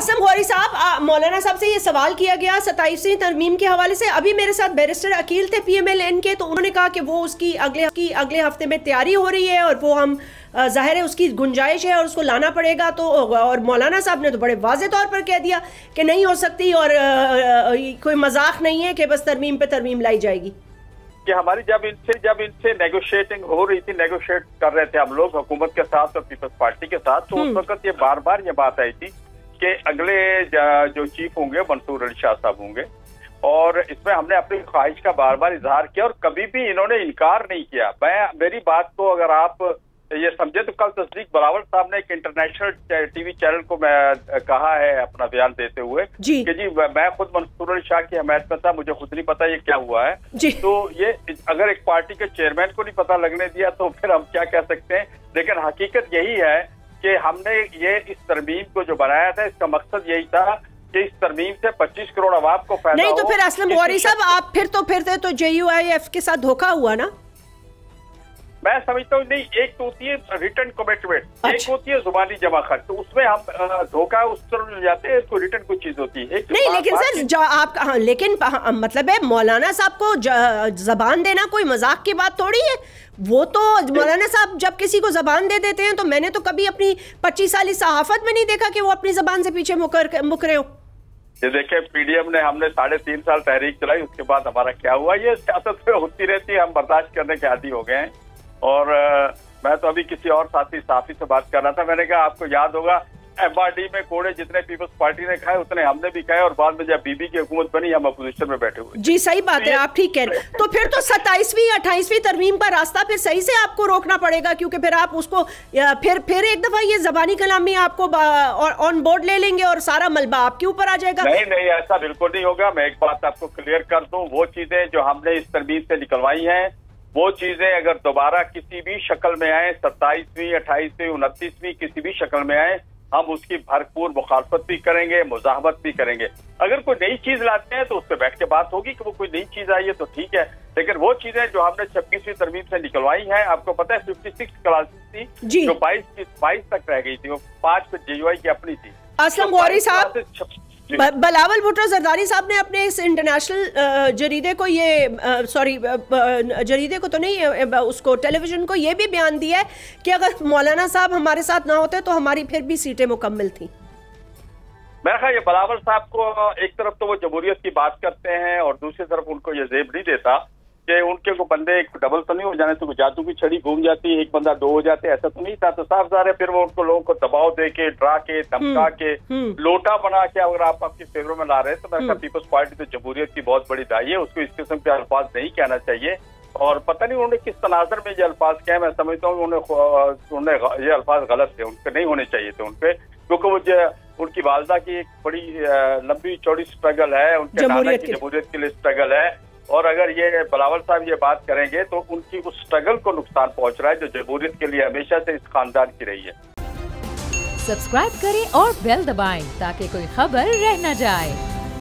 असलम गौरी साहब, मौलाना साहब से ये सवाल किया गया 27वीं तरमीम के हवाले से। अभी मेरे साथ बैरिस्टर अकील थे PMLN के, तो उन्होंने कहा कि वो उसकी अगले हफ्ते में तैयारी हो रही है और वो हम जाहिर है उसकी गुंजाइश है और उसको लाना पड़ेगा। तो और मौलाना साहब ने तो बड़े वाज़े तौर पर कह दिया कि नहीं हो सकती और कोई मजाक नहीं है कि बस तरमीम पे तरमीम लाई जाएगी। कि हमारी जब इनसे नेगोशिएटिंग हो रही थी, नेगोशिएट कर रहे थे हम लोग हुकूमत के साथ और पीपल्स पार्टी के साथ, तो उस वक्त ये बार बार ये बात आई थी कि अगले जो चीफ होंगे मंसूर अली शाह साहब होंगे, और इसमें हमने अपनी ख्वाहिश का बार बार इजहार किया और कभी भी इन्होंने इनकार नहीं किया। मेरी बात को अगर आप ये समझे तो कल तस्दीक बिलावल साहब ने एक इंटरनेशनल टीवी चैनल को मैं कहा है अपना बयान देते हुए कि जी मैं खुद मंसूर अली शाह की हमायत में था, मुझे खुद नहीं पता ये क्या हुआ है। तो ये अगर एक पार्टी के चेयरमैन को नहीं पता लगने दिया तो फिर हम क्या कह सकते हैं। लेकिन हकीकत यही है कि हमने ये इस तरमीम को जो बनाया था, इसका मकसद यही था कि इस तरमीम से 25 करोड़ अवाम को फायदा नहीं। तो फिर असलम गौरी साहब आप फिर तो JUIF के साथ धोखा हुआ ना? मैं समझता हूँ नहीं, एक तो होती है रिटर्न कमिटमेंट, एक होती है जुबानी जमा खर्च, तो उसमें हम धोखा उस तरह मिल जाते हैं, तो रिटर्न कुछ चीज होती है। नहीं लेकिन सर आप लेकिन मतलब है मौलाना साहब को जबान देना कोई मजाक की बात थोड़ी है। वो तो मौलाना साहब जब किसी को जबान दे देते हैं, तो मैंने तो कभी अपनी 25 साली सहाफत में नहीं देखा कि वो अपनी जबान से पीछे मुक रहे हो। ये देखिए PDM ने हमने 3.5 साल तहरीक चलाई, उसके बाद हमारा क्या हुआ, ये सियासत में होती रहती है, हम बर्दाश्त करने के आदी हो गए हैं। और मैं तो अभी किसी और साथी से बात कर रहा था, मैंने कहा आपको याद होगा MRD में कोड़े जितने पीपल्स पार्टी ने खाए उतने हमने भी खाए, और बाद में जब बीबी की हुकूमत बनी हम अपोजिशन में बैठे हुए। जी सही बात है, आप ठीक कह रहे हैं। तो फिर तो 27वीं 28वीं तरमीम का रास्ता फिर सही से आपको रोकना पड़ेगा, क्योंकि फिर आप उसको फिर एक दफा ये जबानी कलामी आपको ऑन बोर्ड ले लेंगे और सारा मलबा आपके ऊपर आ जाएगा। नहीं, ऐसा बिल्कुल नहीं होगा। मैं एक बात आपको क्लियर कर दूं, वो चीजें जो हमने इस तरमीम से निकलवाई हैं, वो चीजें अगर दोबारा किसी भी शक्ल में आए, 27वीं 28वीं 29वीं किसी भी शक्ल में आए, हम उसकी भरपूर मुखालफत भी करेंगे, मुजाहमत भी करेंगे। अगर कोई नई चीज लाते हैं तो उस पर बैठ के बात होगी कि वो कोई नई चीज आई है तो ठीक है, लेकिन वो चीजें जो हमने 26वीं तरमीम से निकलवाई हैं, आपको पता है 56 क्लासेस थी जो 22 तक रह गई थी, वो 5 पे JUI की अपनी थी। असलम गौरी साहब, बिलावल भुट्टो जरदारी साहब ने अपने इस इंटरनेशनल जरीदे को जरीदे को तो नहीं, उसको टेलीविजन को ये भी बयान दिया है कि अगर मौलाना साहब हमारे साथ ना होते तो हमारी फिर भी सीटें मुकम्मल थी। मेरा ख्याल ये बिलावल साहब को एक तरफ तो वो जमहूरियत की बात करते हैं और दूसरी तरफ उनको ये जेब नहीं देता कि उनके को बंदे डबल तो नहीं हो जाने, तो जादू की छड़ी घूम जाती है, एक बंदा 2 हो जाते, ऐसा तो नहीं था। तो साफ सारे फिर वो उनको लोगों को दबाव दे के, डरा के, धमका के, लोटा बना के अगर आप आपके फेवर में ला रहे हैं, तो मैं कहता पीपल्स पार्टी तो जमहूरियत की बहुत बड़ी दाई है, उसको इस किस्म के अल्फाज नहीं कहना चाहिए। और पता नहीं उन्होंने किस तनाजर में ये अल्फाज कहे, मैं समझता हूँ उन्होंने ये अल्फाज गलत थे, उनके नहीं होने चाहिए थे उनपे, क्योंकि वो उनकी वालदा की एक बड़ी लंबी चौड़ी स्ट्रगल है, उनके नाना की जमहूरियत के लिए स्ट्रगल है। और अगर ये बिलावल साहब ये बात करेंगे तो उनकी उस स्ट्रगल को नुकसान पहुंच रहा है जो जमहूरियत के लिए हमेशा से इस खानदान की रही है। सब्सक्राइब करें और बेल दबाएं ताकि कोई खबर रह न जाए।